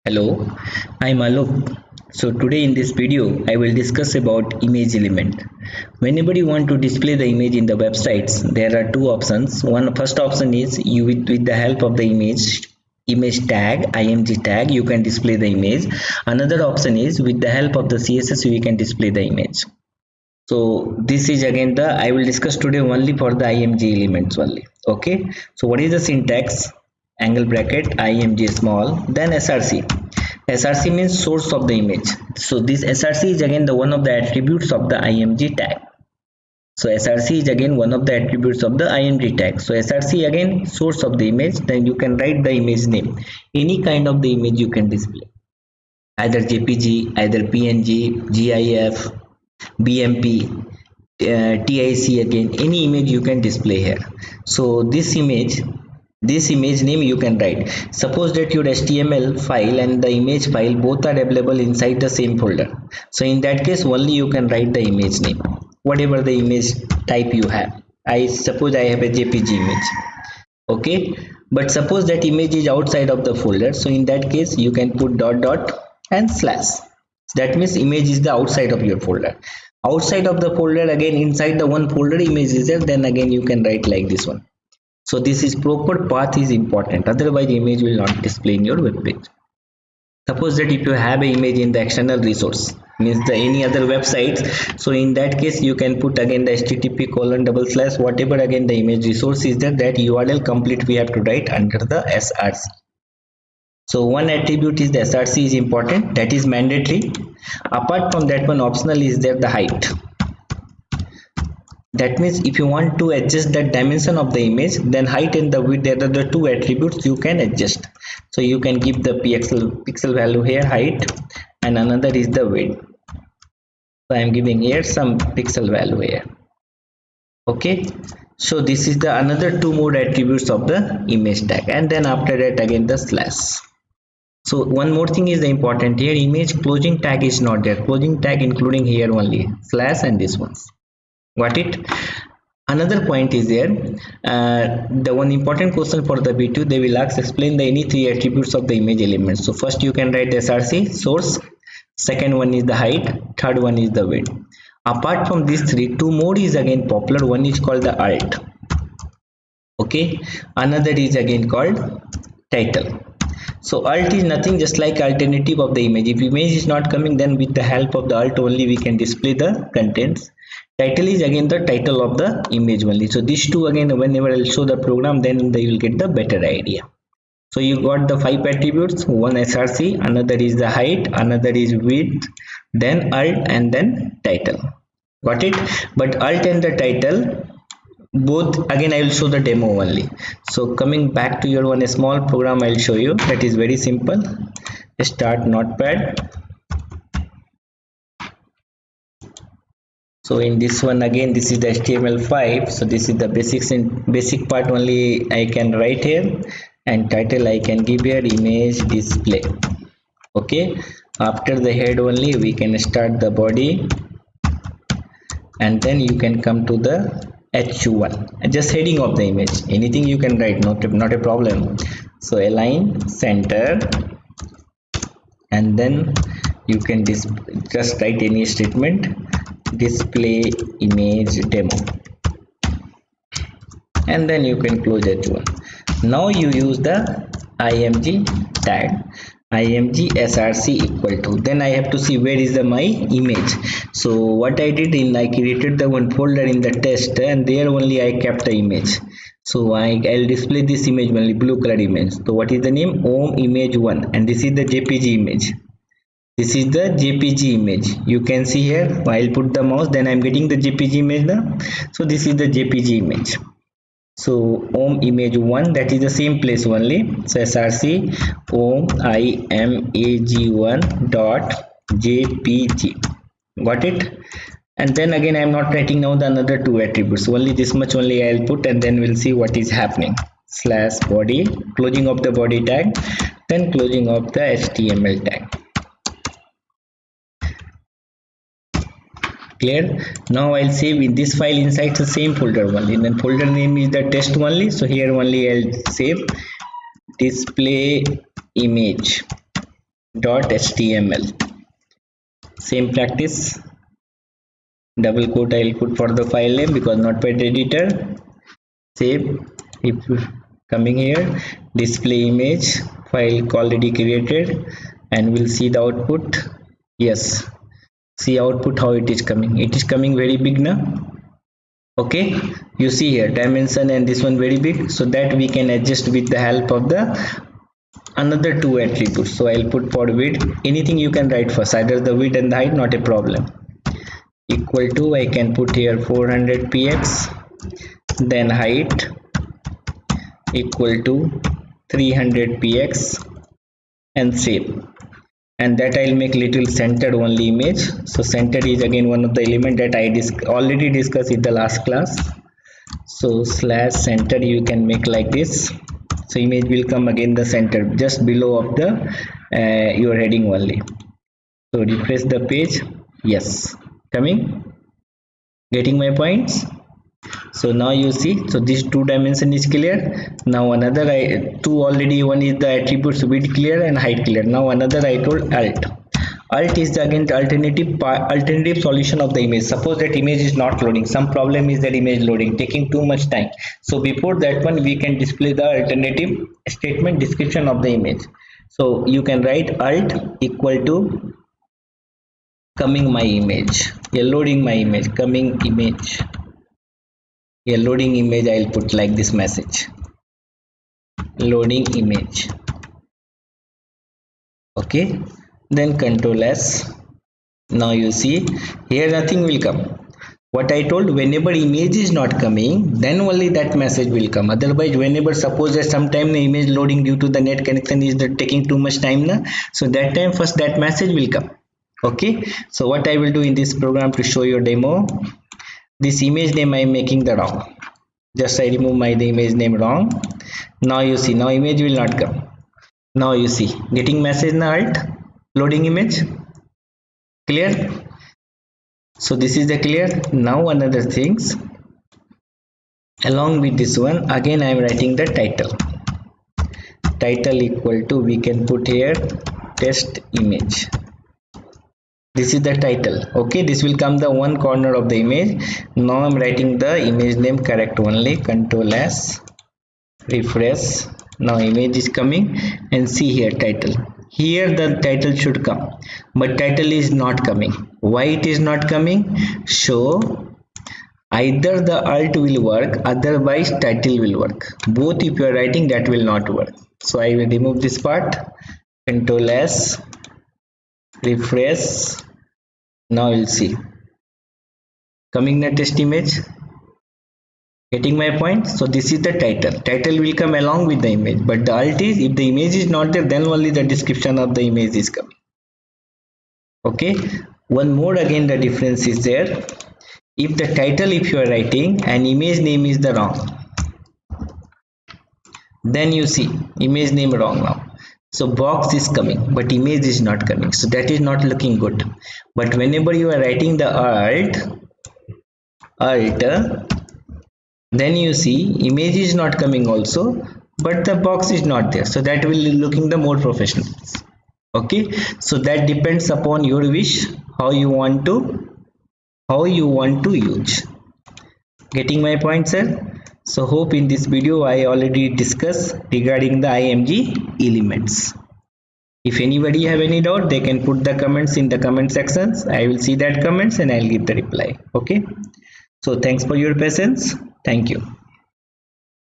Hello, I'm Alok. So today in this video, I will discuss about image element. Whenever you want to display the image in the websites, there are two options. One first option is you with the help of the image tag, img tag, you can display the image. Another option is with the help of the CSS, we can display the image. So this is again the I will discuss today only for the img elements only. Okay. So what is the syntax? Angle bracket img small, then src. Src means source of the image. So this src is again the one of the attributes of the img tag. So src is again one of the attributes of the img tag. So src again source of the image. Then you can write the image name. Any kind of the image you can display, either jpg, either png, gif, bmp, tic, again any image you can display here. So this image name you can write. Suppose that your HTML file and the image file both are available inside the same folder. So in that case only you can write the image name, whatever the image type you have. I suppose I have a JPG image. Okay, but suppose that image is outside of the folder. So in that case you can put dot and slash. That means image is the outside of your folder. Outside of the folder, again inside the one folder image is there, then again you can write like this one. So this is proper path is important, otherwise image will not display in your web page. Suppose that if you have an image in the external resource, means the any other websites, so in that case you can put again the http:// whatever again the image resource is there, that URL complete we have to write under the src. So one attribute is the src is important, that is mandatory. Apart from that, one optional is there the height. That means if you want to adjust the dimension of the image, then height and the width, there are the two attributes you can adjust. So you can give the pixel value here, height, and another is the width. So I am giving here some pixel value here. Okay, so this is the another two more attributes of the image tag, and then after that again the slash. So one more thing is the important here, image closing tag is not there. Closing tag including here only slash and this ones. Got it? Another point is there, the one important question for the B2, they will ask explain the any three attributes of the image elements. So first you can write the src source, second one is the height, third one is the width. Apart from these three, two more is again popular. One is called the alt. Okay, another is again called title. So alt is nothing, just like alternative of the image. If image is not coming, then with the help of the alt only we can display the contents. Title is again the title of the image only. So these two again, whenever I'll show the program, then they will get the better idea. So you got the 5 attributes, one src, another is the height, another is width, then alt, and then title. Got it? But alt and the title both again I will show the demo only. So coming back to your one small program, I'll show you. That is very simple. Start notepad. So in this one again, this is the HTML5. So this is the basic part only I can write here, and title I can give here image display. Okay, after the head only we can start the body, and then you can come to the h1, just heading of the image. Anything you can write, not a problem. So align center, and then you can just write any statement, display image demo, and then you can close h1. Now you use the img tag, img src equal to, then I have to see where is my image. So what I did in, I created the one folder in the test, and there only I kept the image. So I'll display this image only, blue color image. So what is the name? Om image 1, and this is the jpg image. This is the jpg image. You can see here, I'll put the mouse, then I'm getting the jpg image now. So this is the jpg image. So Om image 1, that is the same place only. So src om imag1 dot jpg. Got it? And then again I'm not writing now the another two attributes, only this much only I'll put, and then we'll see what is happening. slash body, closing of the body tag, then closing of the HTML tag. Clear? Now I'll save in this file inside the same folder only. Then folder name is the test only. So here only I'll save display image .html. Same practice. Double quote I'll put for the file name because notepad editor. Save. If coming here, display image file already created, and we'll see the output. Yes. See output how it is coming. It is coming very big now. Okay, you see here dimension and this one very big, so that we can adjust with the help of the another two attributes. So I'll put for width, anything you can write first, either the width and the height, not a problem. Equal to, I can put here 400 px, then height equal to 300 px, and save. And that I'll make little centered only image. So centered is again one of the element that I already discussed in the last class. So slash center you can make like this. So image will come again the center just below of the your heading only. So refresh the page. Yes, coming. Getting my points? So now you see, so this two dimension is clear. Now another two already, one is the attributes width clear and height clear. Now another I told alt. Alt is the again the alternative solution of the image. Suppose that image is not loading, some problem is that image loading, taking too much time. So before that one we can display the alternative statement description of the image. So you can write alt equal to coming my image, loading my image, coming image. A loading image, I'll put like this message, loading image. Okay, then Control S. Now you see here nothing will come. What I told, whenever image is not coming, then only that message will come. Otherwise, whenever suppose that sometime the image loading due to the net connection is taking too much time na, so that time first that message will come. Okay, so what I will do in this program to show your demo, this image name I am making the wrong. Just I remove the image name wrong. Now you see, now image will not come. Now you see, getting message na alt, loading image. Clear? So this is the clear. Now another things. Along with this one, again I am writing the title. Title equal to, we can put here test image. This is the title. Okay, this will come the one corner of the image. Now I'm writing the image name correct only. Control S, refresh. Now image is coming, and see here title. Here the title should come, but title is not coming. Why it is not coming? So either the alt will work, otherwise title will work. Both if you are writing, that will not work. So I will remove this part. Control S, refresh. Now you'll see coming the test image. Getting my point? So this is the title will come along with the image, but the alt is, if the image is not there, then only the description of the image is coming. Okay, one more again the difference is there. If the title, if you are writing and image name is the wrong, then you see image name wrong now. So box is coming, but image is not coming. So that is not looking good. But whenever you are writing the alt, then you see image is not coming also, but the box is not there. So that will be looking the more professional. Okay. So that depends upon your wish, how you want to use. Getting my point, sir? So hope in this video I already discussed regarding the IMG elements. If anybody have any doubt, they can put the comments in the comment sections. I will see that comments and I'll give the reply. Okay. So thanks for your patience. Thank you.